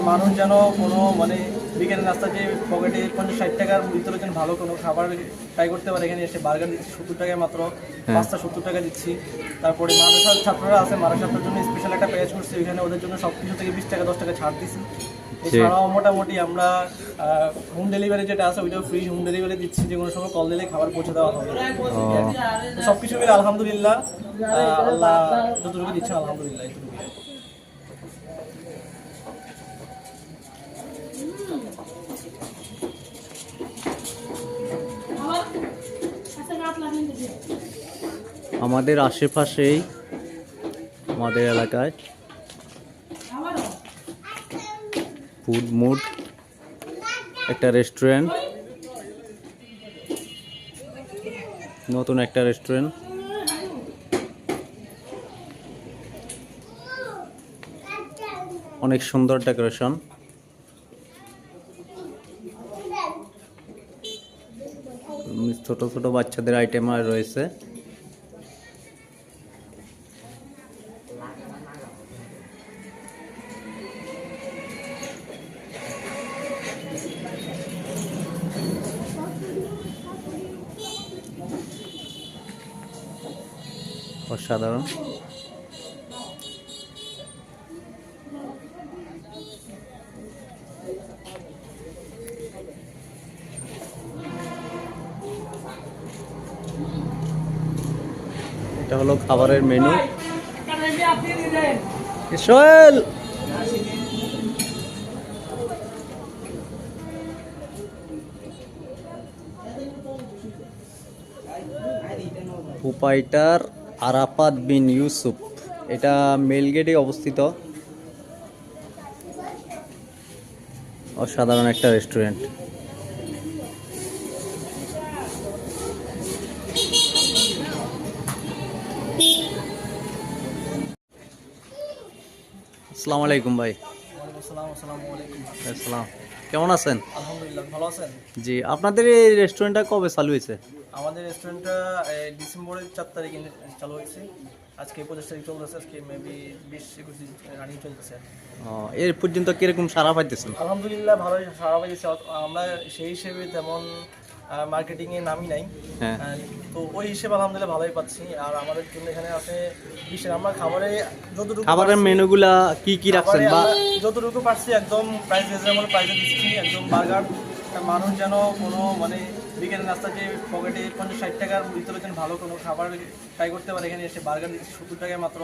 মানুষ যেন কোনো মানে বিকেলের নাস্তা যে পকেটে 50-60 টাকার ভিতরে যেন ভালো কোনো খাবার ট্রাই করতে পারে। এখানে এসে বার্গার দিচ্ছি 70 টাকায় মাত্র, পাস্তা 70 টাকা দিচ্ছি। তারপরে মাদ্রাসার ছাত্ররা আছে, মাদ্রাসার জন্য স্পেশাল একটা পেজ করছি, এখানে ওদের জন্য সব কিছু থেকে 20 টাকা 10 টাকা ছাড় দিচ্ছি। এছাড়াও মোটামুটি আমরা হোম ডেলিভারি যেটা আছে ওইটাও ফ্রি হোম ডেলিভারি দিচ্ছি, যে কোনো সময় কল দিলে খাবার পৌঁছে দেওয়া হবে। সব কিছু মিলে আলহামদুলিল্লাহ, আল্লাহ যতটুকু দিচ্ছেন আলহামদুলিল্লাহ। আমাদের আশেপাশেই আমাদের এলাকায় ফুড মুড একটা রেস্টুরেন্ট, নতুন একটা রেস্টুরেন্ট। অনেক সুন্দর ডেকোরেশন। ছোট ছোট বাচ্চাদের আইটেম রয়েছে। অসাধারণ। এটা হলো খাবারের মেনু। সোহেল, প্রোপাইটার আরাফাত বিন ইউসুফ, এটা মেলগেটে অবস্থিত। অসাধারণ একটা রেস্টুরেন্ট। আসসালামু আলাইকুম ভাই। আসসালাম, কেমন আছেন? আলহামদুলিল্লাহ, ভালো আছেন? জি, আপনাদের এই রেস্টুরেন্টটা কবে চালু হয়েছে? আমাদের রেস্টুরেন্টটা ডিসেম্বরের 4 তারিখে চালু হয়েছে। আজকে 25 তারিখ চলতেছে, আজকে মেবি 20-21 দিন রানিং চলতেছে। এর পর্যন্ত কিরকম সাড়া পাইতেছেন? আলহামদুলিল্লাহ ভালোই সাড়া পাইছে। আমরা সেই হিসেবে তেমন মার্কেটিংয়ে নামি নাই, তো ওই হিসেবে আলহামদুলিল্লাহ ভালোই পাচ্ছি। আর আমাদের জন্য এখানে আছে বিশেষ আমরা খাবারের মেনুগুলা কি কি রাখছেন বা যতটুকু পারছি একদম প্রাইস রিজনেবল প্রাইসে দিচ্ছি। একদম বার্গার মানুষ যেন কোনো মানে বিকেলের নাস্তা যে পকেটে 50-60 টাকার ভিতরে যেন ভালো কোনো খাবার ট্রাই করতে পারে। এখানে এসে বার্গার দিচ্ছি 70 টাকায় মাত্র,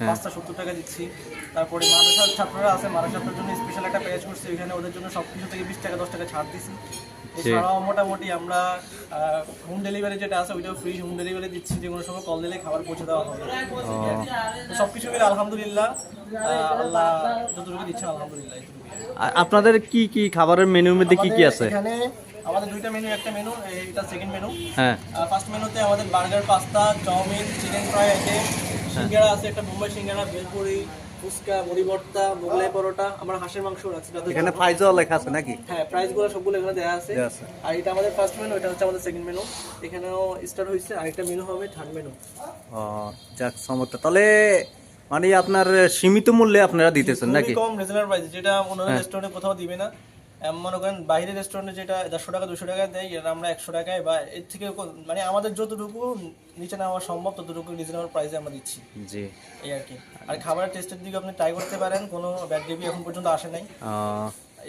পাস্তা 70 টাকা দিচ্ছি। তারপরে মাদ্রাসার ছাত্ররা আছে, মাদ্রাসার জন্য স্পেশাল একটা পেজ করছি, এখানে ওদের জন্য সব কিছু থেকে 20 টাকা 10 টাকা ছাড় দিচ্ছি। এছাড়াও মোটামুটি আমরা হোম ডেলিভারি যেটা আছে ওইটাও ফ্রি হোম ডেলিভারি দিচ্ছি, যে কোনো সময় কল দিলে খাবার পৌঁছে দেওয়া হবে। সব কিছু মিলে আলহামদুলিল্লাহ, আল্লাহ যতটুকু দিচ্ছেন আলহামদুলিল্লাহ। আপনাদের কি কি খাবারের মেনুর মধ্যে কি কি আছে? এখানে আমাদের দুইটা মেনু, একটা মেনু এটা সেকেন্ড মেনু। হ্যাঁ, ফার্স্ট মেনুতে আমাদের burger, pasta, chowmein, chicken fry item, সিঙ্গাড়া আছে, একটা মুম্বাই সিঙ্গাড়া, ভেলপুরি, ফুচকা, মুড়ি ভর্তা, মোগলাই পরোটা, আমরা হাঁসের মাংস রাখছি। এখানে প্রাইসও লেখা আছে নাকি? হ্যাঁ, প্রাইসগুলো সবগুলো এখানে দেওয়া আছে। আর এটা আমাদের ফার্স্ট মেনু, এটা হচ্ছে আমাদের সেকেন্ড মেনু। এখানেও স্টার্ট হয়েছে, আরেকটা মেনু হবে থার্ড মেনু। যাক, চমৎকার। তাহলে মানে আপনার সীমিত মূল্যে আপনারা দিতেছেন নাকি? কম রিজনেবল প্রাইস, যেটা অন্য রেস্টুরেন্টে কোথাও দিবে না। মনে করেন বাইরের রেস্টুরেন্টে যেটা 150 টাকা 200 টাকা দেয়, এটা আমরা 100 টাকায় বা এর থেকে মানে আমাদের যতটুকু নিচে নেওয়া সম্ভব ততটুকু রিজনেবল প্রাইসে আমরা দিচ্ছি। জি, এই আর কি। আর খাবারের টেস্টের দিকে আপনি ট্রাই করতে পারেন, কোনো ব্যাড রিভিউ এখন পর্যন্ত আসে নাই।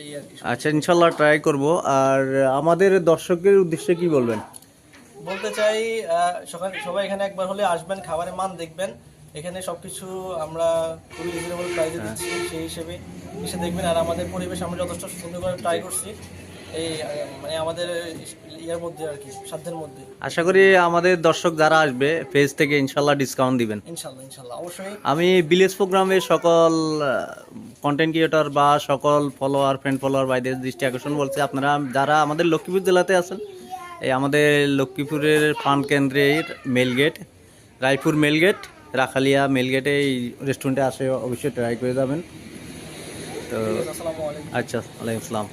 এই আর কি। আচ্ছা, ইনশাল্লাহ ট্রাই করব। আর আমাদের দর্শকদের উদ্দেশ্যে কি বলবেন? বলতে চাই সবাই এখানে একবার হলে আসবেন, খাবারের মান দেখবেন। এখানে সবকিছু আমরা খুবই রিজনেবল প্রাইসে দিচ্ছি, সেই হিসেবে এসে দেখবেন। আর আমাদের পরিবেশ আমরা যথেষ্ট সুন্দর করে ট্রাই করছি, এই মানে আমাদের ইয়ার মধ্যে আর কি, সাধ্যের মধ্যে। আশা করি আমাদের দর্শক যারা আসবে পেজ থেকে ইনশাল্লাহ ডিসকাউন্ট দিবেন। ইনশাল্লাহ ইনশাল্লাহ অবশ্যই। আমি ভিলেজ প্রোগ্রামের সকল কন্টেন্ট ক্রিয়েটর বা সকল ফলোয়ার, ফ্রেন্ড ফলোয়ার ভাইদের দৃষ্টি আকর্ষণ বলছি, আপনারা যারা আমাদের লক্ষ্মীপুর জেলাতে আছেন, এই আমাদের লক্ষ্মীপুরের ফান কেন্দ্রের মেলগেট, রায়পুর মেলগেট, রাখালিয়া মেলগেটে এই রেস্টুরেন্টে আসে অবশ্যই ট্রাই করে যাবেন। তো আচ্ছা, ওয়ালাইকুম আসসালাম।